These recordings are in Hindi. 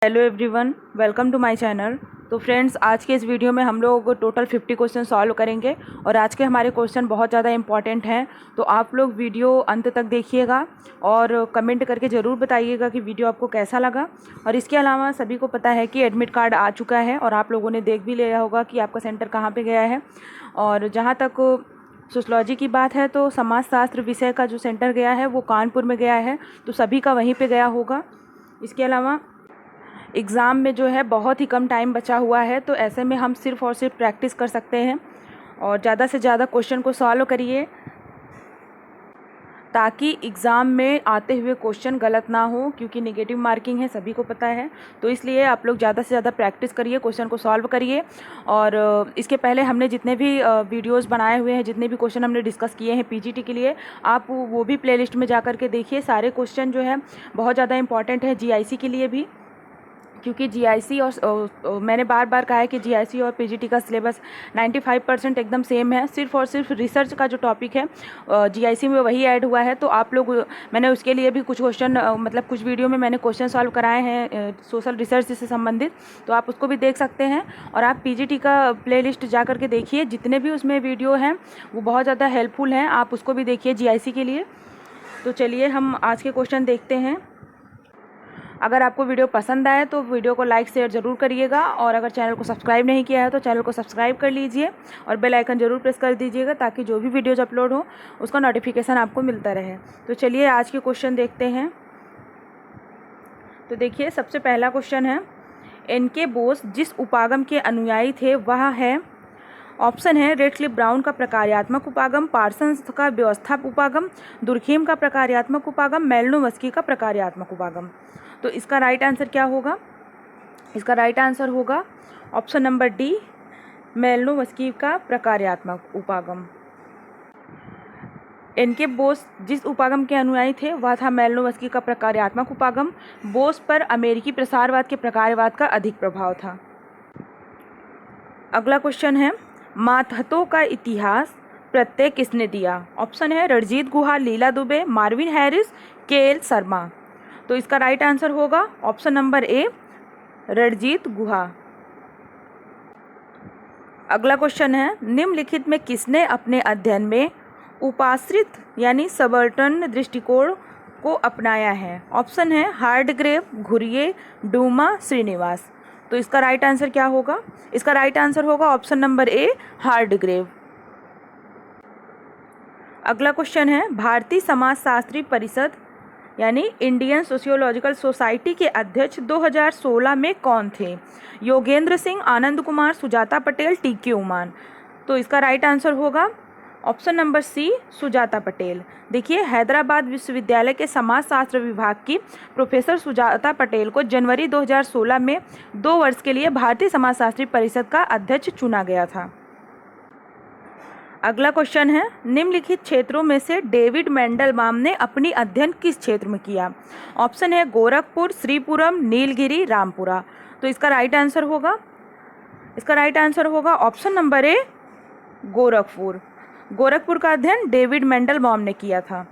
Hello everyone, welcome to my channel. तो फ्रेंड्स, आज के इस वीडियो में हम लोग टोटल 50 क्वेश्चन सॉल्व करेंगे और आज के हमारे क्वेश्चन बहुत ज़्यादा इंपॉर्टेंट हैं। तो आप लोग वीडियो अंत तक देखिएगा और कमेंट करके ज़रूर बताइएगा कि वीडियो आपको कैसा लगा। और इसके अलावा सभी को पता है कि एडमिट कार्ड आ चुका है और आप लोगों ने देख भी लिया होगा कि आपका सेंटर कहाँ पर गया है। और जहाँ तक सोशलॉजी की बात है तो समाजशास्त्र विषय का जो सेंटर गया है वो कानपुर में गया है, तो सभी का वहीं पे गया होगा। इसके अलावा एग्ज़ाम में जो है बहुत ही कम टाइम बचा हुआ है, तो ऐसे में हम सिर्फ़ और सिर्फ प्रैक्टिस कर सकते हैं और ज़्यादा से ज़्यादा क्वेश्चन को सॉल्व करिए ताकि एग्ज़ाम में आते हुए क्वेश्चन गलत ना हो, क्योंकि नेगेटिव मार्किंग है, सभी को पता है। तो इसलिए आप लोग ज़्यादा से ज़्यादा प्रैक्टिस करिए, क्वेश्चन को सॉल्व करिए। और इसके पहले हमने जितने भी वीडियोस बनाए हुए हैं, जितने भी क्वेश्चन हमने डिस्कस किए हैं पीजीटी के लिए, आप वो भी प्लेलिस्ट में जा कर के देखिए। सारे क्वेश्चन जो है बहुत ज़्यादा इंपॉर्टेंट है जीआईसी के लिए भी, क्योंकि जीआईसी और मैंने बार बार कहा है कि जीआईसी और पीजीटी का सिलेबस 95% एकदम सेम है। सिर्फ और सिर्फ रिसर्च का जो टॉपिक है जीआईसी में वही ऐड हुआ है। तो आप लोग, मैंने उसके लिए भी कुछ क्वेश्चन मतलब कुछ वीडियो में मैंने क्वेश्चन सॉल्व कराए हैं सोशल रिसर्च से संबंधित, तो आप उसको भी देख सकते हैं। और आप पीजीटी का प्लेलिस्ट जा करके देखिए, जितने भी उसमें वीडियो हैं वो बहुत ज़्यादा हेल्पफुल हैं, आप उसको भी देखिए जीआईसी के लिए। तो चलिए हम आज के क्वेश्चन देखते हैं। अगर आपको वीडियो पसंद आए तो वीडियो को लाइक शेयर ज़रूर करिएगा, और अगर चैनल को सब्सक्राइब नहीं किया है तो चैनल को सब्सक्राइब कर लीजिए और बेल आइकन ज़रूर प्रेस कर दीजिएगा ताकि जो भी वीडियोज़ अपलोड हो उसका नोटिफिकेशन आपको मिलता रहे। तो चलिए आज के क्वेश्चन देखते हैं। तो देखिए, सबसे पहला क्वेश्चन है, एन.के. बोस जिस उपागम के अनुयायी थे वह है। ऑप्शन है रेडक्लिफ ब्राउन का प्रकार्यात्मक उपागम, पार्सन्स का व्यवस्था उपागम, दुर्खेम का प्रकार्यात्मक उपागम, मेलिनोवस्की का प्रकार्यात्मक उपागम। तो इसका राइट आंसर क्या होगा? इसका राइट आंसर होगा ऑप्शन नंबर डी, मेलिनोवस्की का प्रकार्यात्मक उपागम। एन.के. बोस जिस उपागम के अनुयायी थे वह था मेलिनोवस्की का प्रकार्यात्मक उपागम। बोस पर अमेरिकी प्रसारवाद के प्रकार्यवाद का अधिक प्रभाव था। अगला क्वेश्चन है, मातहतों का इतिहास प्रत्यय किसने दिया? ऑप्शन है Ranajit Guha, Leela Dube, Marvin Harris, K L. Sharma. तो इसका राइट आंसर होगा option number A, Ranajit Guha. अगला क्वेश्चन है, निम्नलिखित में किसने अपने अध्ययन में उपाश्रित यानी सबर्टन दृष्टिकोण को अपनाया है? ऑप्शन है हार्डग्रेव, घुरिये, डूमा, श्रीनिवास। तो इसका राइट आंसर क्या होगा? इसका राइट आंसर होगा ऑप्शन नंबर ए, हार्डग्रेव। अगला क्वेश्चन है, भारतीय समाजशास्त्री परिषद यानी इंडियन सोशियोलॉजिकल सोसाइटी के अध्यक्ष 2016 में कौन थे? योगेंद्र सिंह, आनंद कुमार, सुजाता पटेल, टी.के. उमान। तो इसका राइट आंसर होगा option number C, Sujata Patel. देखिए, हैदराबाद विश्वविद्यालय के समाजशास्त्र विभाग की प्रोफेसर सुजाता पटेल को जनवरी 2016 में 2 वर्ष के लिए भारतीय समाजशास्त्री परिषद का अध्यक्ष चुना गया था। अगला क्वेश्चन है, निम्नलिखित क्षेत्रों में से डेविड मेंडलबाम ने अपनी अध्ययन किस क्षेत्र में किया? ऑप्शन है गोरखपुर, श्रीपुरम, नीलगिरी, रामपुरा। तो इसका राइट आंसर होगा ऑप्शन नंबर ए, गोरखपुर। गोरखपुर का अध्ययन डेविड मेंडलबाम ने किया था।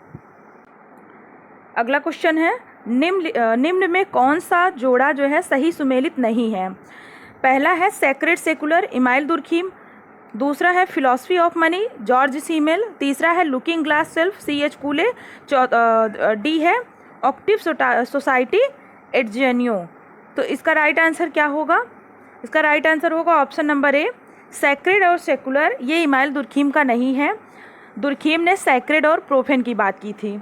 अगला क्वेश्चन है, निम्न में कौन सा जोड़ा जो है सही सुमेलित नहीं है? पहला है सेक्रेड सेकुलर, इमाइल दुर्खीम। दूसरा है फिलॉसफी ऑफ मनी, जॉर्ज सीमेल। तीसरा है looking glass self, C.H. कूले। D है ऑक्टिव सोसाइटी, एडजेनियो। तो इसका राइट आंसर क्या होगा? इसका राइट आंसर होगा ऑप्शन नंबर ए, सेक्रेड और सेकुलर। ये इमाइल दुर्खीम का नहीं है, दुर्खीम ने सेक्रेड और प्रोफेन की बात की थी।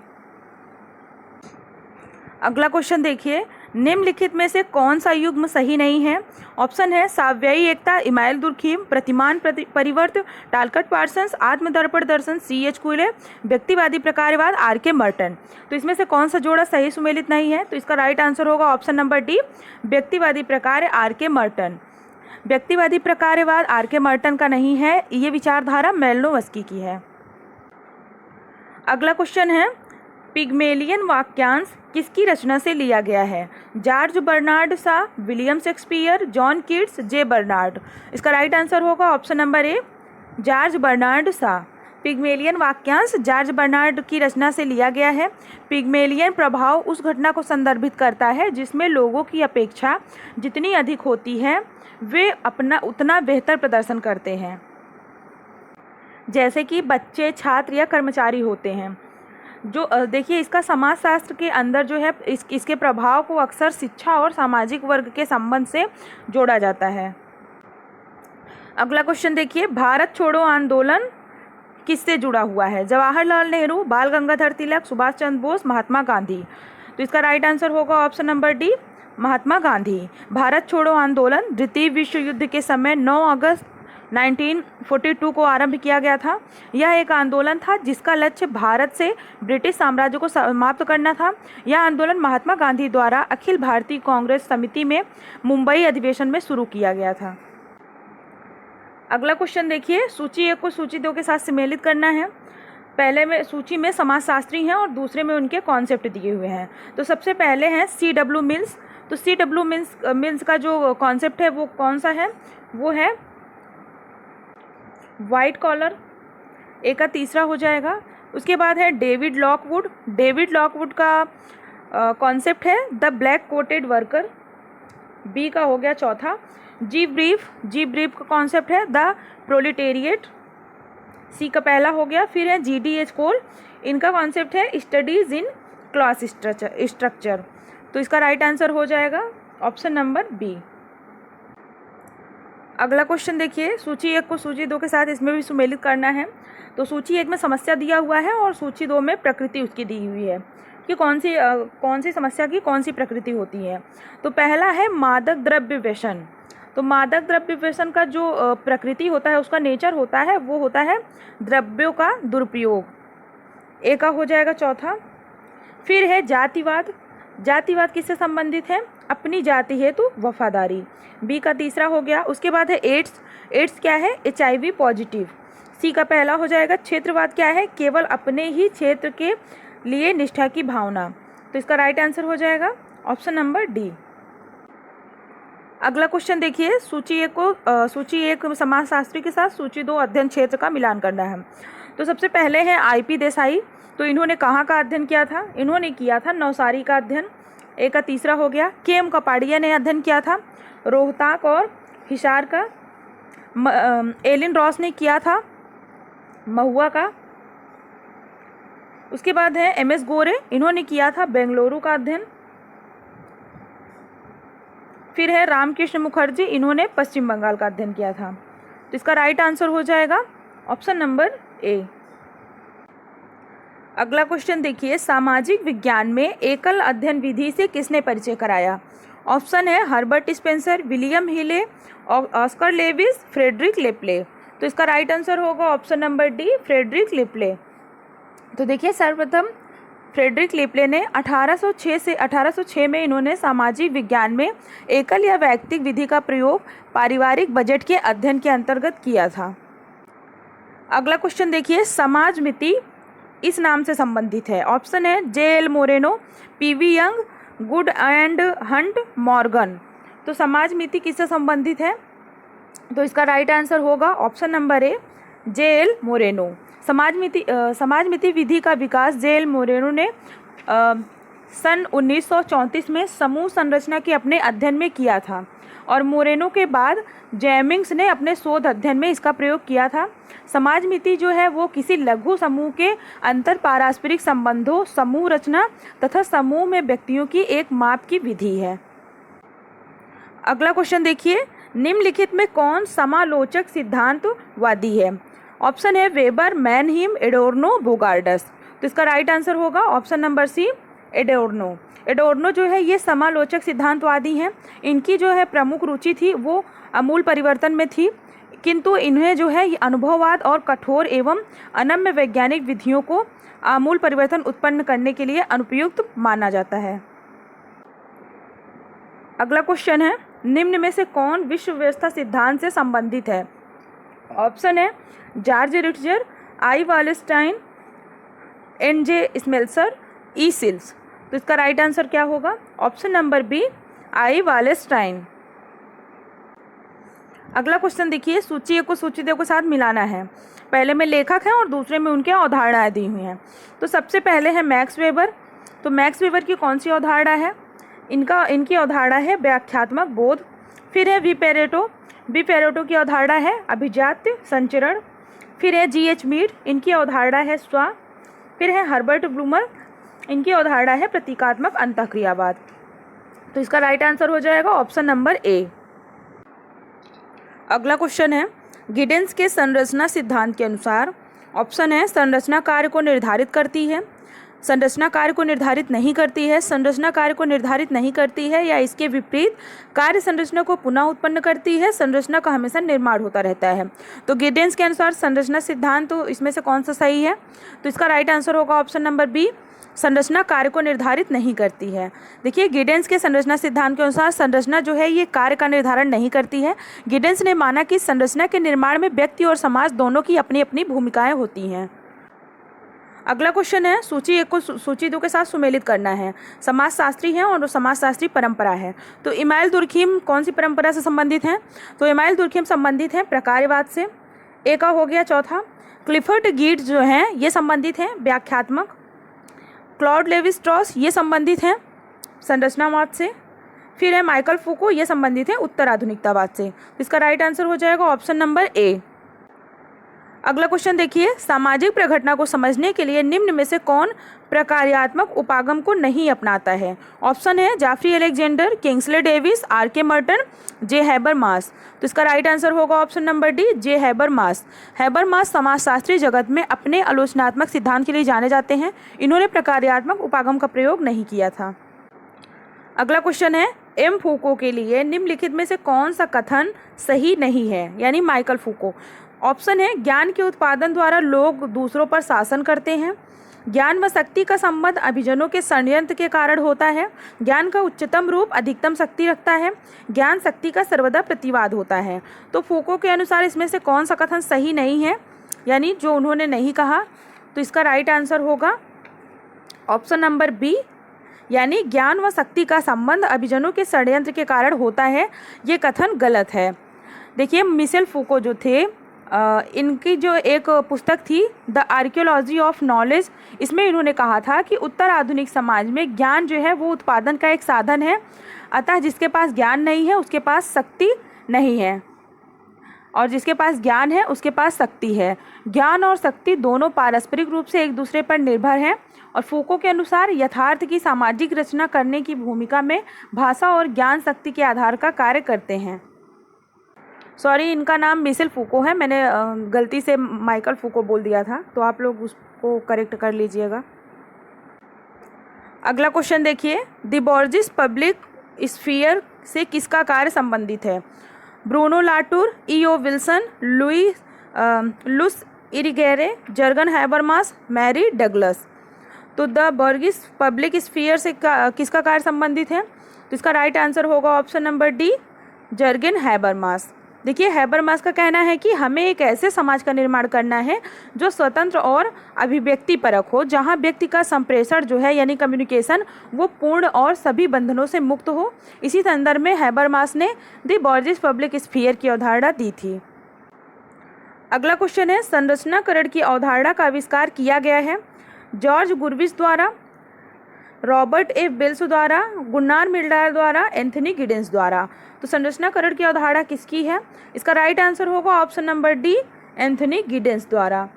अगला क्वेश्चन देखिए, निम्नलिखित में से कौन सा युग्म सही नहीं है? ऑप्शन है साव्ययी एकता, इमाइल दुर्खीम, प्रतिमान परिवर्त, टालकट पार्सन्स, आत्मदर्पण दर्शन, C.H. कूले, व्यक्तिवादी प्रकार्यवाद, R.K. मर्टन। तो इसमें से कौन सा जोड़ा सही सुमेलित नहीं है? तो इसका राइट आंसर होगा ऑप्शन नंबर डी, व्यक्तिवादी प्रकार्य, R.K. मर्टन। व्यक्तिवादी प्रकार्यवाद R.K. मर्टन का नहीं है, ये विचारधारा मेलिनोवस्की की है। अगला क्वेश्चन है, पिग्मेलियन वाक्यांश किसकी रचना से लिया गया है? George Bernard Shaw, William Shakespeare, John Keats, J Bernard. इसका राइट आंसर होगा option number A, George Bernard Shaw. Pygmalion वाक्यांश जॉर्ज बर्नार्ड की रचना से लिया गया है। पिग्मेलियन प्रभाव उस घटना को संदर्भित करता है जिसमें लोगों की अपेक्षा जितनी अधिक होती है वे अपना उतना बेहतर प्रदर्शन करते हैं, जैसे कि बच्चे, छात्र या कर्मचारी होते हैं। जो देखिए, इसका समाजशास्त्र के अंदर जो है इसके प्रभाव को अक्सर शिक्षा और सामाजिक वर्ग के संबंध से जोड़ा जाता है। अगला क्वेश्चन देखिए, भारत छोड़ो आंदोलन किससे जुड़ा हुआ है? जवाहरलाल नेहरू, बाल गंगाधर तिलक, सुभाष चंद्र बोस, महात्मा गांधी। तो इसका राइट आंसर होगा option number D, Mahatma Gandhi. Bharat छोड़ो आंदोलन द्वितीय विश्व युद्ध के समय 9 अगस्त 1942 को आरंभ किया गया था। यह एक आंदोलन था जिसका लक्ष्य भारत से ब्रिटिश साम्राज्य को समाप्त करना था। यह आंदोलन महात्मा गांधी द्वारा अखिल भारतीय कांग्रेस समिति में मुंबई अधिवेशन में शुरू किया गया था। अगला क्वेश्चन देखिए, सूची 1 को सूची 2 के साथ सम्मिलित करना है। पहले में सूची में समाजशास्त्री हैं और दूसरे में उनके कॉन्सेप्ट दिए हुए हैं। तो सबसे पहले हैं C.W. मिल्स। तो C.W. मिल्स का जो कॉन्सेप्ट है वो कौन सा है? वो है वाइट कॉलर, ए का तीसरा हो जाएगा। उसके बाद है डेविड लॉकवुड। डेविड लॉकवुड का कॉन्सेप्ट है the black coated worker, B का हो गया चौथा। जी ब्रीफ का कॉन्सेप्ट है द प्रोलिटेरिएट, सी का पहला हो गया। फिर है G.D.H. कोल, इनका कॉन्सेप्ट है स्टडीज इन क्लास स्ट्रक्चर। तो इसका राइट आंसर हो जाएगा ऑप्शन नंबर बी। अगला क्वेश्चन देखिए, सूची 1 को सूची 2 के साथ इसमें भी सम्मिलित करना है। तो सूची 1 में समस्या दिया हुआ है और सूची 2 में प्रकृति उसकी दी हुई है कि कौन सी समस्या की कौन सी प्रकृति होती है। तो पहला है मादक द्रव्य व्यसन। तो मादक द्रव्य व्यसन का जो प्रकृति होता है, उसका नेचर होता है, वो होता है द्रव्यों का दुरुपयोग, ए का हो जाएगा चौथा। फिर है जातिवाद। जातिवाद किससे संबंधित है? अपनी जाति हेतु वफादारी, बी का तीसरा हो गया। उसके बाद है एड्स। एड्स क्या है? HIV पॉजिटिव, सी का पहला हो जाएगा। क्षेत्रवाद क्या है? केवल अपने ही क्षेत्र के लिए निष्ठा की भावना। तो इसका राइट आंसर हो जाएगा ऑप्शन नंबर डी। अगला क्वेश्चन देखिए, सूची 1 समाजशास्त्री के साथ सूची 2 अध्ययन क्षेत्र का मिलान करना है। तो सबसे पहले है IP देसाई। तो इन्होंने कहाँ का अध्ययन किया था? इन्होंने किया था नवसारी का अध्ययन, ए का तीसरा हो गया। KM कपाड़िया ने अध्ययन किया था रोहताक और हिसार का। एलिन रॉस ने किया था महुआ का। उसके बाद है MS गोरे, इन्होंने किया था बेंगलुरु का अध्ययन। फिर है रामकृष्ण मुखर्जी, इन्होंने पश्चिम बंगाल का अध्ययन किया था। तो इसका राइट आंसर हो जाएगा ऑप्शन नंबर ए। अगला क्वेश्चन देखिए, सामाजिक विज्ञान में एकल अध्ययन विधि से किसने परिचय कराया? ऑप्शन है हर्बर्ट स्पेंसर, विलियम हिले, ऑस्कर लेविस, फ्रेडरिक लेप्ले। तो इसका राइट आंसर होगा ऑप्शन नंबर डी, फ्रेडरिक लेप्ले। तो देखिए, सर्वप्रथम फ्रेडरिक लेप्ले ने 1806 में इन्होंने सामाजिक विज्ञान में एकल या वैयक्तिक विधि का प्रयोग पारिवारिक बजट के अध्ययन के अंतर्गत किया था। अगला क्वेश्चन देखिए, समाजमिति इस नाम से संबंधित है। ऑप्शन है JL Moreno, PV Young, Goode and Hunt, Morgan. तो समाजमिति किससे संबंधित है? तो इसका राइट आंसर होगा option number A, JL Moreno. समाजमिति विधि का विकास JL मोरेनो ने सन 1934 में समूह संरचना के अपने अध्ययन में किया था और मोरेनो के बाद जेमिंग्स ने अपने शोध अध्ययन में इसका प्रयोग किया था। समाजमिति जो है वो किसी लघु समूह के अंतर पारस्परिक संबंधों, समूह रचना तथा समूह में व्यक्तियों की एक माप की विधि है। अगला क्वेश्चन देखिए, निम्नलिखित में कौन समालोचक सिद्धांतवादी है? ऑप्शन है वेबर, मैनहीम, एडोर्नो, बोगार्डस। तो इसका राइट आंसर होगा ऑप्शन नंबर सी, एडोर्नो। एडोर्नो जो है ये समालोचक सिद्धांतवादी हैं। इनकी जो है प्रमुख रुचि थी वो आमूल परिवर्तन में थी, किंतु इन्हें जो है अनुभववाद और कठोर एवं अनम्य वैज्ञानिक विधियों को आमूल परिवर्तन उत्पन्न करने के लिए अनुपयुक्त माना जाता है। अगला क्वेश्चन है, निम्न में से कौन विश्व व्यवस्था सिद्धांत से संबंधित है? ऑप्शन है जॉर्ज रिट्जर, आई वालेस्टाइन, N.J. स्मेल्सर, ई सिल्स। तो इसका राइट आंसर क्या होगा? ऑप्शन नंबर बी, आई वालेस्टाइन। अगला क्वेश्चन देखिए, सूची एक को सूची दो के साथ मिलाना है। पहले में लेखक हैं और दूसरे में उनके अवधारणाएं दी हुई हैं। तो सबसे पहले है मैक्स वेबर। तो मैक्स वेबर की कौन सी अवधारणा है? इनकी अवधारणा है व्याख्यात्मक बोध। फिर है वी पेरेटो की अवधारणा है अभिजात्य संचरण। फिर है G.H. मीड, इनकी अवधारणा है स्व। फिर है हर्बर्ट ब्लूमर, इनकी अवधारणा है प्रतीकात्मक अंतःक्रियावाद। तो इसका राइट आंसर हो जाएगा ऑप्शन नंबर ए। अगला क्वेश्चन है, गिडेंस के संरचना सिद्धांत के अनुसार ऑप्शन है संरचना कार्य को निर्धारित करती है, संरचना कार्य को निर्धारित नहीं करती है, संरचना कार्य को निर्धारित नहीं करती है, या इसके विपरीत कार्य संरचना को पुनः उत्पन्न करती है, संरचना का हमेशा निर्माण होता रहता है। तो गिडेंस के अनुसार संरचना सिद्धांत, तो इसमें से कौन सा सही है? तो इसका राइट आंसर होगा ऑप्शन नंबर बी, संरचना कार्य को निर्धारित नहीं करती है। देखिए, गिडेंस के संरचना सिद्धांत के अनुसार संरचना जो है ये कार्य का निर्धारण नहीं करती है। गिडेंस ने माना कि संरचना के निर्माण में व्यक्ति और समाज दोनों की अपनी अपनी भूमिकाएं होती हैं। अगला क्वेश्चन है, सूची एक को सूची दो के साथ सुमेलित करना है। समाजशास्त्री है और समाजशास्त्री परंपरा है। तो इमाइल दुर्खिम कौन सी परंपरा से संबंधित हैं? तो इमाइल दुर्खिम संबंधित हैं प्रकार्यवाद से। ए का हो गया। चौथा, क्लिफर्ड गिब्स जो हैं ये संबंधित हैं व्याख्यात्मक। क्लॉड लेवी स्ट्रॉस ये संबंधित हैं संरचनावाद से। फिर है माइकल फूको, ये संबंधित है उत्तर आधुनिकतावाद से। इसका राइट आंसर हो जाएगा ऑप्शन नंबर ए। अगला क्वेश्चन देखिए, सामाजिक प्रघटना को समझने के लिए निम्न में से कौन प्रकार्यात्मक उपागम को नहीं अपनाता है? ऑप्शन है Jeffrey Alexander, Kingsley Davis, R K. Merton, J. Habermas. तो इसका राइट आंसर होगा option number D, J. Habermas. Habermas समाजशास्त्री जगत में अपने आलोचनात्मक सिद्धांत के लिए जाने जाते हैं। इन्होंने प्रकार्यात्मक उपागम का प्रयोग नहीं किया था। अगला क्वेश्चन है, एम फूको के लिए निम्नलिखित में से कौन सा कथन सही नहीं है, यानी माइकल फूको। ऑप्शन है ज्ञान के उत्पादन द्वारा लोग दूसरों पर शासन करते हैं, ज्ञान व शक्ति का संबंध अभिजनों के षड्यंत्र के कारण होता है, ज्ञान का उच्चतम रूप अधिकतम शक्ति रखता है, ज्ञान शक्ति का सर्वदा प्रतिवाद होता है। तो फूको के अनुसार इसमें से कौन सा कथन सही नहीं है, यानी जो उन्होंने नहीं कहा। तो इसका राइट आंसर होगा ऑप्शन नंबर बी, यानी ज्ञान व शक्ति का संबंध अभिजनों के षड्यंत्र के कारण होता है, ये कथन गलत है। देखिए, मिशेल फूको जो थे इनकी जो एक पुस्तक थी द आर्कियोलॉजी ऑफ नॉलेज, इसमें इन्होंने कहा था कि उत्तर आधुनिक समाज में ज्ञान जो है वो उत्पादन का एक साधन है, अतः जिसके पास ज्ञान नहीं है उसके पास शक्ति नहीं है, और जिसके पास ज्ञान है उसके पास शक्ति है। ज्ञान और शक्ति दोनों पारस्परिक रूप से एक दूसरे पर निर्भर हैं, और फूको के अनुसार यथार्थ की सामाजिक रचना करने की भूमिका में भाषा और ज्ञान शक्ति के आधार का कार्य करते हैं। सॉरी, इनका नाम मिशेल फूको है, मैंने गलती से माइकल फूको बोल दिया था, तो आप लोग उसको करेक्ट कर लीजिएगा। अगला क्वेश्चन देखिए, द बोर्जिस पब्लिक स्फीयर से किसका कार्य संबंधित है? Bruno Latour, E O. Wilson, Luce Irigaray, Jurgen Habermas, Mary Douglas. तो द बोर्जिस पब्लिक स्फीयर से किसका कार्य संबंधित है? तो इसका राइट आंसर होगा option number D, Jurgen Habermas. देखिए, हैबरमास का कहना है कि हमें एक ऐसे समाज का निर्माण करना है जो स्वतंत्र और अभिव्यक्ति परक हो, जहां व्यक्ति का संप्रेषण जो है यानी कम्युनिकेशन वो पूर्ण और सभी बंधनों से मुक्त हो। इसी संदर्भ में हैबरमास ने द बोर्जिस पब्लिक स्फीयर की अवधारणा दी थी। अगला क्वेश्चन है, संरचनाकरण की अवधारणा का आविष्कार किया गया है जॉर्ज गुरविस द्वारा, रॉबर्ट ए बिल्स द्वारा, गुन्नार मिल्डार द्वारा, एंथनी गिडेंस द्वारा। तो संरचनाकरण की अवधारणा किसकी है? इसका राइट आंसर होगा option number D, Anthony Giddens द्वारा।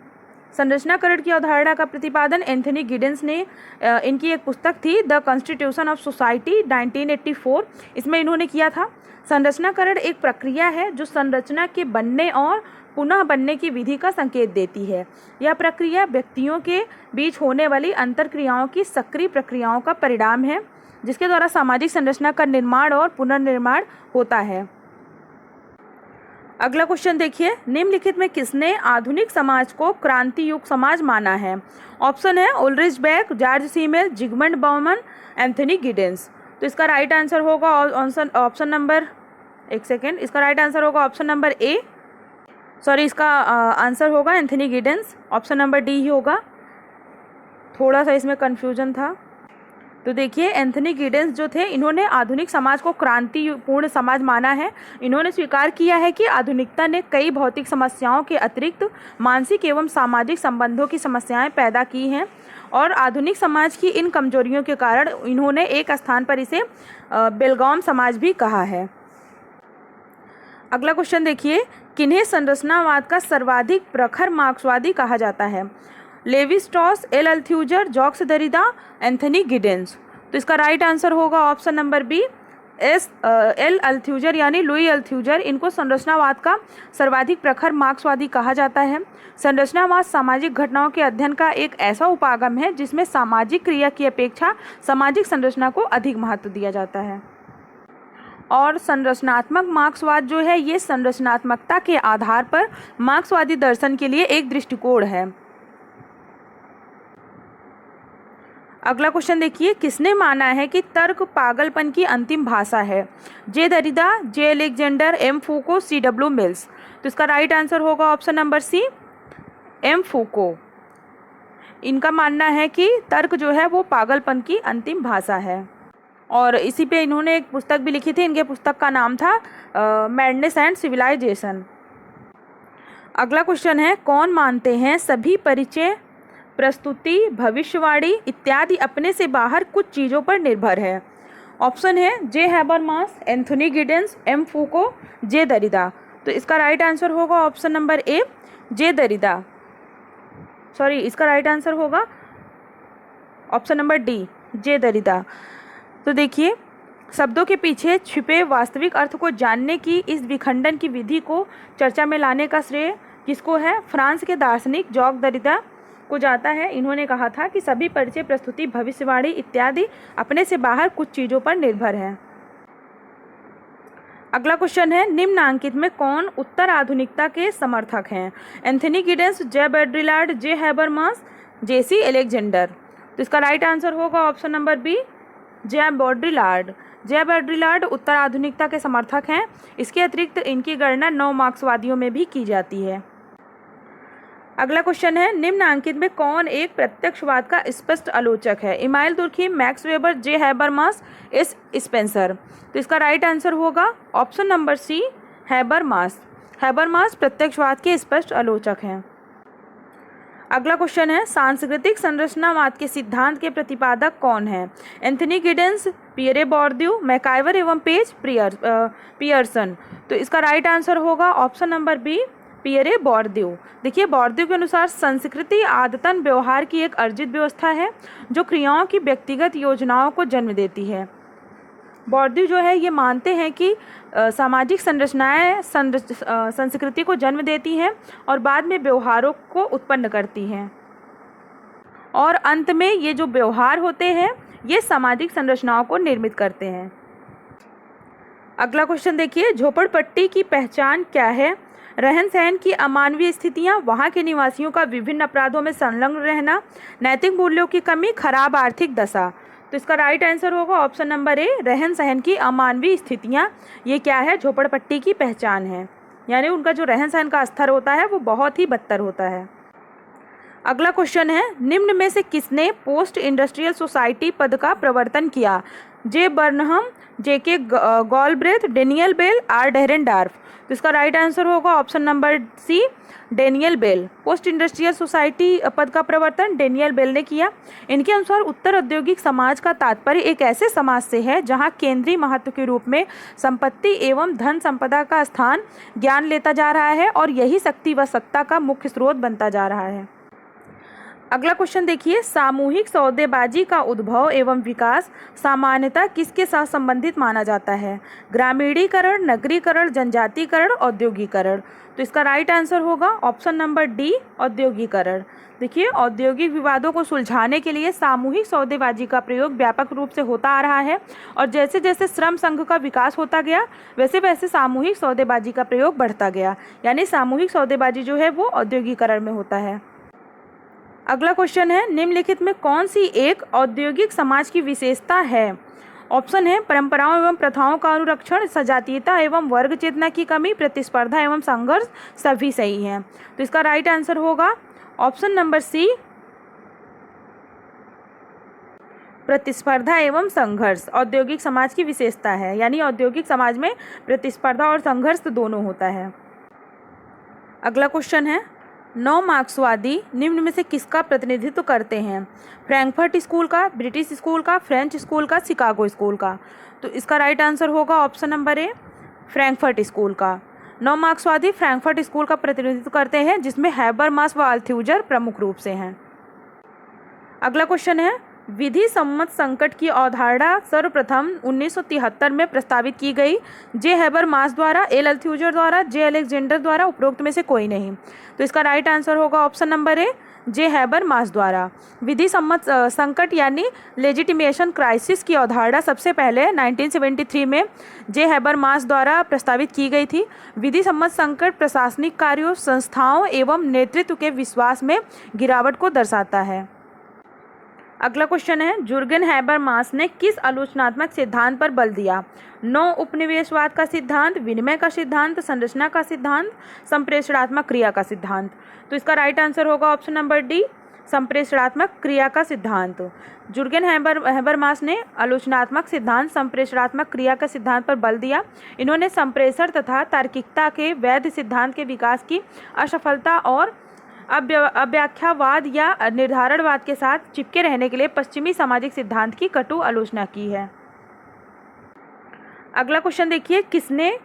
संरचनाकरण की अवधारणा का प्रतिपादन एंथनी गिडेंस ने इनकी एक पुस्तक थी द कॉन्स्टिट्यूशन ऑफ सोसाइटी 1984, इसमें इन्होंने किया था। संरचनाकरण एक प्रक्रिया है जो संरचना के बनने और पुनः बनने की विधि का संकेत देती है। यह प्रक्रिया व्यक्तियों के बीच होने वाली अंतरक्रियाओं की सक्रिय प्रक्रियाओं का परिणाम है, जिसके द्वारा सामाजिक संरचना का निर्माण और पुनर्निर्माण होता है। अगला क्वेश्चन देखिए, निम्नलिखित में किसने आधुनिक समाज को क्रांति युग समाज माना है? ऑप्शन है Ulrich Beck, George Simmel, Zygmunt Bauman, Anthony Giddens. तो इसका राइट आंसर होगा ऑप्शन नंबर, एक सेकेंड, इसका राइट आंसर होगा ऑप्शन नंबर ए, सॉरी इसका आंसर होगा Anthony Giddens, option number D ही होगा, थोड़ा सा इसमें कन्फ्यूजन था। तो देखिए एंथनी गिडेंस जो थे, इन्होंने आधुनिक समाज को क्रांतिपूर्ण समाज माना है। इन्होंने स्वीकार किया है कि आधुनिकता ने कई भौतिक समस्याओं के अतिरिक्त मानसिक एवं सामाजिक संबंधों की समस्याएं पैदा की हैं और आधुनिक समाज की इन कमजोरियों के कारण इन्होंने एक स्थान पर इसे बेलगाम समाज भी कहा है। अगला क्वेश्चन देखिए, किन्हें संरचनावाद का सर्वाधिक प्रखर मार्क्सवादी कहा जाता है? Levi Strauss, L Althusser, Jacques Derrida, Anthony Giddens. तो इसका राइट आंसर होगा option number B, L Althusser यानी लुई अल्थ्यूजर। इनको संरचनावाद का सर्वाधिक प्रखर मार्क्सवादी कहा जाता है। संरचनावाद सामाजिक घटनाओं के अध्ययन का एक ऐसा उपागम है जिसमें सामाजिक क्रिया की अपेक्षा सामाजिक संरचना को अधिक महत्व दिया जाता है। और संरचनात्मक मार्क्सवाद जो है, ये संरचनात्मकता के आधार पर मार्क्सवादी दर्शन के लिए एक दृष्टिकोण है। अगला क्वेश्चन देखिए, किसने माना है कि तर्क पागलपन की अंतिम भाषा है? J Derrida, J Alexander, M Foucault, C W Mills. तो इसका राइट आंसर होगा option number C, M Foucault. इनका मानना है कि तर्क जो है वो पागलपन की अंतिम भाषा है और इसी पे इन्होंने एक पुस्तक भी लिखी थी। इनके पुस्तक का नाम था मैडनेस एंड सिविलाइजेशन। अगला क्वेश्चन है, कौन मानते हैं सभी परिचय, प्रस्तुति, भविष्यवाणी इत्यादि अपने से बाहर कुछ चीज़ों पर निर्भर है? ऑप्शन है J Habermas, Anthony Giddens, M Foucault, J Derrida. तो इसका राइट आंसर होगा option number A, J Derrida. Sorry, इसका राइट आंसर होगा option number D, J Derrida. तो देखिए, शब्दों के पीछे छिपे वास्तविक अर्थ को जानने की इस विखंडन की विधि को चर्चा में लाने का श्रेय किसको है? फ्रांस के दार्शनिक जॉक दरिदा को जाता है। इन्होंने कहा था कि सभी परिचय, प्रस्तुति, भविष्यवाणी इत्यादि अपने से बाहर कुछ चीज़ों पर निर्भर है। अगला क्वेश्चन है, निम्नांकित में कौन उत्तर आधुनिकता के समर्थक हैं? एंथनी गिडेंस, जे बैड्रिलार्ड, जे हैबरमास, जेसी अलेक्जेंडर। तो इसका राइट आंसर होगा ऑप्शन नंबर बी, जे बैड्रिलार्ड। जे बैड्रिलार्ड उत्तर आधुनिकता के समर्थक हैं। इसके अतिरिक्त इनकी गणना नव मार्क्सवादियों में भी की जाती है। अगला क्वेश्चन है, निम्नांकित में कौन एक प्रत्यक्षवाद का स्पष्ट आलोचक है? Emile Durkheim, Max Weber, J Habermas, S Spencer. तो इसका राइट आंसर होगा option number C, Habermas. Habermas प्रत्यक्षवाद के स्पष्ट आलोचक हैं। अगला क्वेश्चन है, सांस्कृतिक संरचनावाद के सिद्धांत के प्रतिपादक कौन है? एंथनी गिडेंस, पियरे बोर्दियू, मैकाइवर एवं पेज पियर्सन। तो इसका राइट आंसर होगा ऑप्शन नंबर बी, पियरे बोर्दियू। देखिए, बोर्दियू के अनुसार संस्कृति आदतन व्यवहार की एक अर्जित व्यवस्था है जो क्रियाओं की व्यक्तिगत योजनाओं को जन्म देती है। बोर्दियू जो है ये मानते हैं कि सामाजिक संरचनाएं संस्कृति को जन्म देती हैं और बाद में व्यवहारों को उत्पन्न करती हैं और अंत में ये जो व्यवहार होते हैं ये सामाजिक संरचनाओं को निर्मित करते हैं। अगला क्वेश्चन देखिए, झोपड़पट्टी की पहचान क्या है? रहन सहन की अमानवीय स्थितियाँ, वहाँ के निवासियों का विभिन्न अपराधों में संलग्न रहना, नैतिक मूल्यों की कमी, खराब आर्थिक दशा। तो इसका राइट आंसर होगा ऑप्शन नंबर ए, रहन सहन की अमानवीय स्थितियाँ। ये क्या है? झोपड़पट्टी की पहचान है, यानी उनका जो रहन सहन का स्तर होता है वो बहुत ही बदतर होता है। अगला क्वेश्चन है, निम्न में से किसने पोस्ट इंडस्ट्रियल सोसाइटी पद का प्रवर्तन किया? जे Burnham, J K Galbraith, Daniel Bell, R Dahrendorf. तो इसका राइट आंसर होगा option number C, Daniel Bell. Post industrial society पद का प्रवर्तन डेनियल बेल ने किया। इनके अनुसार उत्तर औद्योगिक समाज का तात्पर्य एक ऐसे समाज से है जहां केंद्रीय महत्व के रूप में संपत्ति एवं धन संपदा का स्थान ज्ञान लेता जा रहा है और यही शक्ति व सत्ता का मुख्य स्रोत बनता जा रहा है। अगला क्वेश्चन देखिए, सामूहिक सौदेबाजी का उद्भव एवं विकास सामान्यतः किसके साथ संबंधित माना जाता है? ग्रामीणीकरण, नगरीकरण, जनजातीकरण, औद्योगिकरण। तो इसका राइट आंसर होगा ऑप्शन नंबर डी, औद्योगिकरण। देखिए, औद्योगिक विवादों को सुलझाने के लिए सामूहिक सौदेबाजी का प्रयोग व्यापक रूप से होता आ रहा है और जैसे जैसे श्रम संघ का विकास होता गया वैसे वैसे सामूहिक सौदेबाजी का प्रयोग बढ़ता गया, यानी सामूहिक सौदेबाजी जो है वो औद्योगिकरण में होता है। अगला क्वेश्चन है, निम्नलिखित में कौन सी एक औद्योगिक समाज की विशेषता है? ऑप्शन है परंपराओं एवं प्रथाओं का अनुरक्षण, सजातीयता एवं वर्ग चेतना की कमी, प्रतिस्पर्धा एवं संघर्ष, सभी सही हैं। तो इसका राइट आंसर होगा ऑप्शन नंबर सी, प्रतिस्पर्धा एवं संघर्ष औद्योगिक समाज की विशेषता है, यानी औद्योगिक समाज में प्रतिस्पर्धा और संघर्ष दोनों होता है। अगला क्वेश्चन है, नव मार्क्सवादी निम्न में से किसका प्रतिनिधित्व करते हैं? फ्रैंकफर्ट स्कूल का, ब्रिटिश स्कूल का, फ्रेंच स्कूल का, शिकागो स्कूल का। तो इसका राइट आंसर होगा ऑप्शन नंबर ए, फ्रैंकफर्ट स्कूल का। नव मार्क्सवादी फ्रैंकफर्ट स्कूल का प्रतिनिधित्व करते हैं, जिसमें हैबरमास व अल्थ्यूजर प्रमुख रूप से हैं। अगला क्वेश्चन है, विधि सम्मत संकट की अवधारणा सर्वप्रथम 1973 में प्रस्तावित की गई। जे हैबरमास द्वारा, एल अल्थ्यूजर द्वारा, जे अलेक्जेंडर द्वारा, उपरोक्त में से कोई नहीं। तो इसका राइट आंसर होगा option number A, J Habermas द्वारा। विधि सम्मत संकट यानी लेजिटिमेशन क्राइसिस की अवधारणा सबसे पहले 1973 में जे हैबरमास द्वारा प्रस्तावित की गई थी। विधि सम्मत संकट प्रशासनिक कार्यों, संस्थाओं एवं नेतृत्व के विश्वास में गिरावट को दर्शाता है। अगला क्वेश्चन है, जुर्गेन हैबरमास ने किस आलोचनात्मक सिद्धांत पर बल दिया? नौ उपनिवेशवाद का सिद्धांत, विनिमय का सिद्धांत, संरचना का सिद्धांत, संप्रेषणात्मक क्रिया का सिद्धांत। तो इसका राइट आंसर होगा ऑप्शन नंबर डी, संप्रेषणात्मक क्रिया का सिद्धांत। जुर्गेन हैबरमास ने आलोचनात्मक सिद्धांत, संप्रेषणात्मक क्रिया का सिद्धांत पर बल दिया। इन्होंने संप्रेषण तथा तार्किकता के वैध सिद्धांत के विकास की असफलता और अव्याख्यावाद या निर्धारणवाद के साथ चिपके रहने के लिए पश्चिमी सामाजिक सिद्धांत की कटु आलोचना की है। अगला क्वेश्चन देखिए, किसने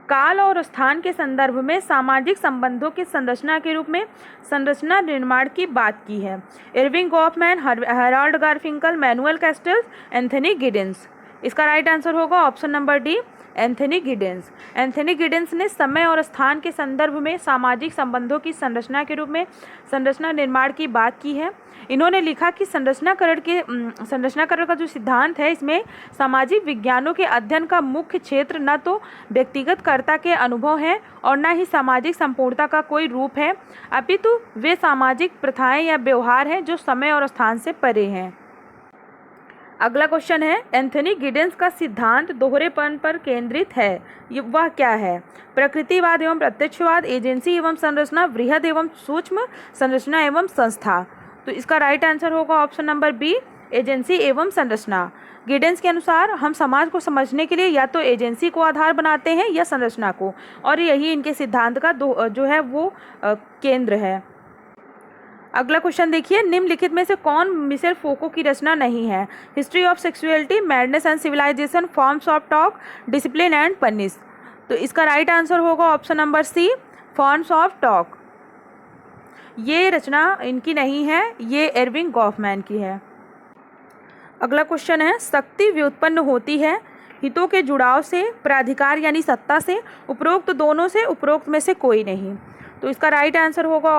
काल और स्थान के संदर्भ में सामाजिक संबंधों की संरचना के रूप में संरचना निर्माण की बात की है? Erving Goffman, Harold Garfinkel, Manuel Castells, Anthony Giddens. इसका राइट आंसर होगा option number D, Anthony Giddens. Anthony Giddens ने समय और स्थान के संदर्भ में सामाजिक संबंधों की संरचना के रूप में संरचना निर्माण की बात की है। इन्होंने लिखा कि संरचनाकरण का जो सिद्धांत है, इसमें सामाजिक विज्ञानों के अध्ययन का मुख्य क्षेत्र न तो व्यक्तिगत कर्ता के अनुभव है और न ही सामाजिक संपूर्णता का कोई रूप है, अपितु वे सामाजिक प्रथाएं या व्यवहार हैं जो समय और स्थान से परे हैं। अगला क्वेश्चन है, एंथनी गिडेंस का सिद्धांत दोहरेपन पर केंद्रित है, ये वह क्या है? प्रकृतिवाद एवं प्रत्यक्षवाद, एजेंसी एवं संरचना, वृहद एवं सूक्ष्म, संरचना एवं संस्था। तो इसका राइट आंसर होगा ऑप्शन नंबर बी, एजेंसी एवं संरचना। गिडेंस के अनुसार हम समाज को समझने के लिए या तो एजेंसी को आधार बनाते हैं या संरचना को, और यही इनके सिद्धांत का जो है वो केंद्र है। अगला क्वेश्चन देखिए, निम्नलिखित में से कौन मिशेल फोको की रचना नहीं है? History of sexuality, madness and civilization, forms of talk, discipline and punish. तो इसका राइट आंसर होगा option number C, forms of talk. ये रचना इनकी नहीं है, ये इरविंग गॉफमैन की है। अगला क्वेश्चन है, शक्ति व्युत्पन्न होती है हितों के जुड़ाव से, प्राधिकार यानी सत्ता से, उपरोक्त दोनों से, उपरोक्त में से कोई नहीं। तो इसका राइट आंसर होगा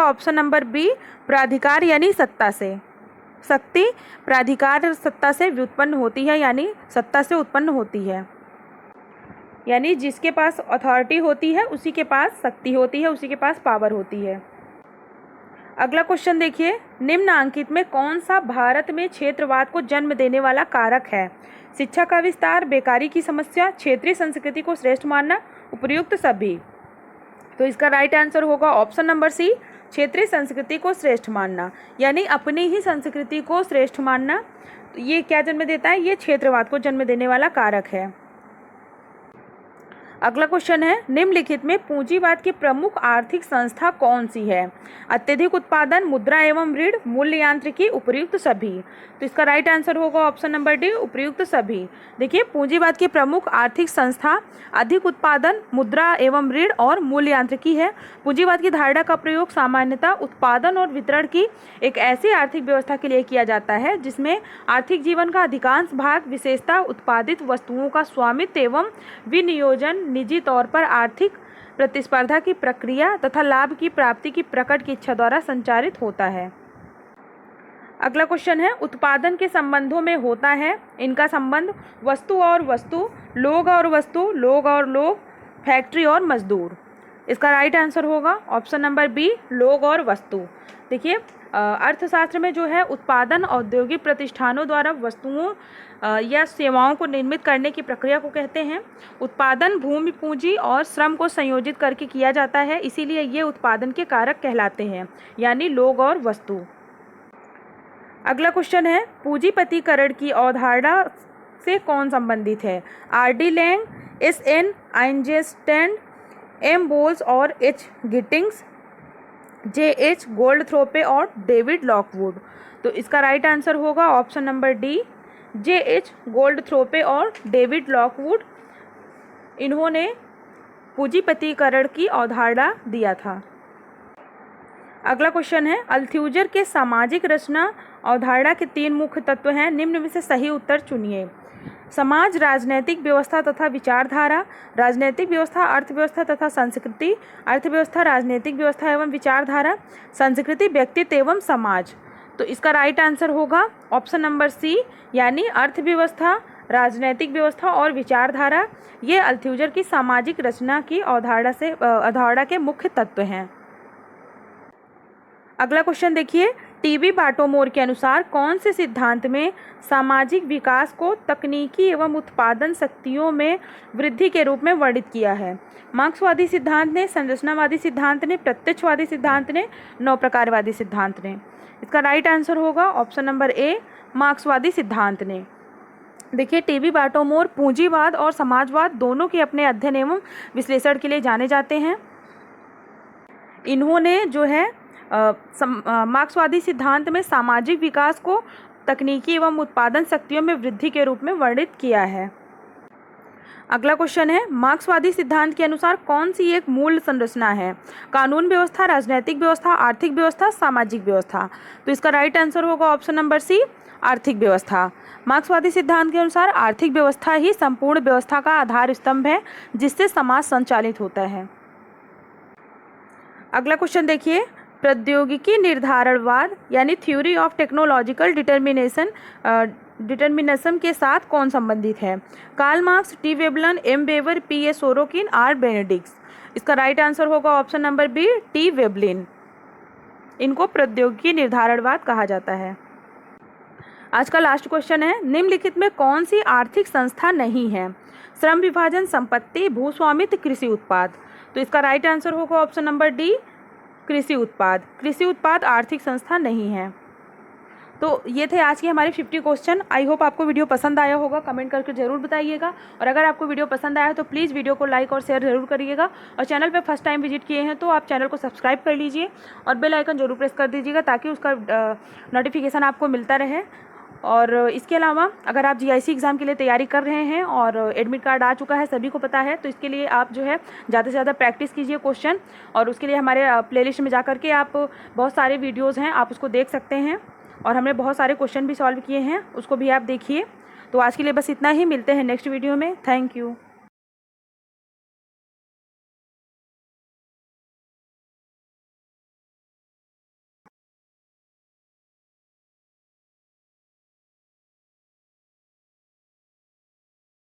ऑप्शन नंबर बी, प्राधिकार यानी सत्ता से। शक्ति प्राधिकार सत्ता से व्युत्पन्न होती है, यानी सत्ता से उत्पन्न होती है, यानी जिसके पास अथॉरिटी होती है उसी के पास शक्ति होती है, उसी के पास पावर होती है। अगला क्वेश्चन देखिए, निम्नांकित में कौन सा भारत में क्षेत्रवाद को जन्म देने वाला कारक है? शिक्षा का विस्तार, बेकारी की समस्या, क्षेत्रीय संस्कृति को श्रेष्ठ मानना, उपयुक्त सभी। तो इसका राइट आंसर होगा ऑप्शन नंबर सी, क्षेत्रीय संस्कृति को श्रेष्ठ मानना, यानी अपनी ही संस्कृति को श्रेष्ठ मानना। ये क्या जन्म देता है? ये क्षेत्रवाद को जन्म देने वाला कारक है। अगला क्वेश्चन है, निम्नलिखित में पूंजीवाद की प्रमुख आर्थिक संस्था कौन सी है? अत्यधिक उत्पादन, मुद्रा एवं ऋण, मूल्य यांत्रिकी, उपयुक्त सभी। तो इसका राइट आंसर होगा ऑप्शन नंबर डी, उपयुक्त सभी। देखिए, पूंजीवाद की प्रमुख आर्थिक संस्था अधिक उत्पादन, मुद्रा एवं ऋण और मूल्य यांत्रिकी है। पूंजीवाद की धारणा का प्रयोग सामान्यतः उत्पादन और वितरण की एक ऐसी आर्थिक व्यवस्था के लिए किया जाता है जिसमें आर्थिक जीवन का अधिकांश भाग विशेषतः उत्पादित वस्तुओं का स्वामित्व एवं विनियोजन निजी तौर पर आर्थिक प्रतिस्पर्धा की प्रक्रिया तथा लाभ की प्राप्ति की प्रकट की इच्छा द्वारा संचालित होता है। अगला क्वेश्चन है, उत्पादन के संबंधों में होता है इनका संबंध वस्तु और वस्तु, लोग और वस्तु, लोग और लोग, फैक्ट्री और मजदूर। इसका राइट आंसर होगा ऑप्शन नंबर बी, लोग और वस्तु। देखिए, अर्थशास्त्र में जो है उत्पादन औद्योगिक प्रतिष्ठानों द्वारा वस्तुओं या सेवाओं को निर्मित करने की प्रक्रिया को कहते हैं। उत्पादन भूमि, पूंजी और श्रम को संयोजित करके किया जाता है, इसीलिए ये उत्पादन के कारक कहलाते हैं, यानी लोग और वस्तु। अगला क्वेश्चन है, पूंजीपतिकरण की अवधारणा से कौन संबंधित है? R.D. Laing, S.N. Einstein, M. Bowles और H. Gittings, J.H. गोल्डथ्रोपे और डेविड लॉकवुड। तो इसका राइट आंसर होगा option number D, J.H. Goldthorpe और डेविड लॉकवुड। इन्होंने पूंजीपतिकरण की अवधारणा दिया था। अगला क्वेश्चन है, अल्थ्यूजर के सामाजिक रचना अवधारणा के 3 मुख्य तत्व हैं, निम्न में से सही उत्तर चुनिए। समाज, राजनैतिक व्यवस्था तथा विचारधारा, राजनैतिक व्यवस्था, अर्थव्यवस्था तथा संस्कृति, अर्थव्यवस्था, राजनैतिक व्यवस्था एवं विचारधारा, संस्कृति, व्यक्तित्व एवं समाज। तो इसका राइट आंसर होगा ऑप्शन नंबर सी, यानी अर्थव्यवस्था, राजनैतिक व्यवस्था और विचारधारा। ये अल्थ्यूजर की सामाजिक रचना की अवधारणा के मुख्य तत्व हैं। अगला क्वेश्चन देखिए, टीबी बाटोमोर के अनुसार कौन से सिद्धांत में सामाजिक विकास को तकनीकी एवं उत्पादन शक्तियों में वृद्धि के रूप में वर्णित किया है? मार्क्सवादी सिद्धांत ने, संरचनावादी सिद्धांत ने, प्रत्यक्षवादी सिद्धांत ने, नौप्रकारवादी सिद्धांत ने। इसका राइट आंसर होगा ऑप्शन नंबर ए, मार्क्सवादी सिद्धांत ने। देखिए, टीबी बाटोमोर पूंजीवाद और समाजवाद दोनों के अपने अध्ययन एवं विश्लेषण के लिए जाने जाते हैं। इन्होंने जो है मार्क्सवादी सिद्धांत में सामाजिक विकास को तकनीकी एवं उत्पादन शक्तियों में वृद्धि के रूप में वर्णित किया है। अगला क्वेश्चन है, मार्क्सवादी सिद्धांत के अनुसार कौन सी एक मूल संरचना है? कानून व्यवस्था, राजनैतिक व्यवस्था, आर्थिक व्यवस्था, सामाजिक व्यवस्था। तो इसका राइट आंसर होगा ऑप्शन नंबर सी, आर्थिक व्यवस्था। मार्क्सवादी सिद्धांत के अनुसार आर्थिक व्यवस्था ही संपूर्ण व्यवस्था का आधार स्तंभ है, जिससे समाज संचालित होता है। अगला क्वेश्चन देखिए, प्रौद्योगिकी निर्धारणवाद यानी थ्योरी ऑफ टेक्नोलॉजिकल डिटर्मिनिज्म के साथ कौन संबंधित है? Karl Marx, T Veblen, M Weber, P A Sorokin, R Benedict. इसका राइट आंसर होगा option number B, T Veblen. इनको प्रौद्योगिकी निर्धारणवाद कहा जाता है। आज का लास्ट क्वेश्चन है, निम्नलिखित में कौन सी आर्थिक संस्था नहीं है? श्रम विभाजन, संपत्ति, भूस्वामित्व, कृषि उत्पाद। तो इसका राइट आंसर होगा ऑप्शन नंबर डी, कृषि उत्पाद। कृषि उत्पाद आर्थिक संस्था नहीं है। तो ये थे आज के हमारे 50 क्वेश्चन। आई होप आपको वीडियो पसंद आया होगा, कमेंट करके ज़रूर बताइएगा। और अगर आपको वीडियो पसंद आया तो प्लीज़ वीडियो को लाइक और शेयर ज़रूर करिएगा। और चैनल पे फर्स्ट टाइम विजिट किए हैं तो आप चैनल को सब्सक्राइब कर लीजिए और बेल आइकन ज़रूर प्रेस कर दीजिएगा, ताकि उसका नोटिफिकेशन आपको मिलता रहे। और इसके अलावा अगर आप GIC एग्ज़ाम के लिए तैयारी कर रहे हैं और एडमिट कार्ड आ चुका है, सभी को पता है, तो इसके लिए आप जो है ज़्यादा से ज़्यादा प्रैक्टिस कीजिए क्वेश्चन। और उसके लिए हमारे प्लेलिस्ट में जा कर के आप बहुत सारे वीडियोज़ हैं, आप उसको देख सकते हैं। और हमने बहुत सारे क्वेश्चन भी सॉल्व किए हैं, उसको भी आप देखिए। तो आज के लिए बस इतना ही, मिलते हैं नेक्स्ट वीडियो में। Thank you.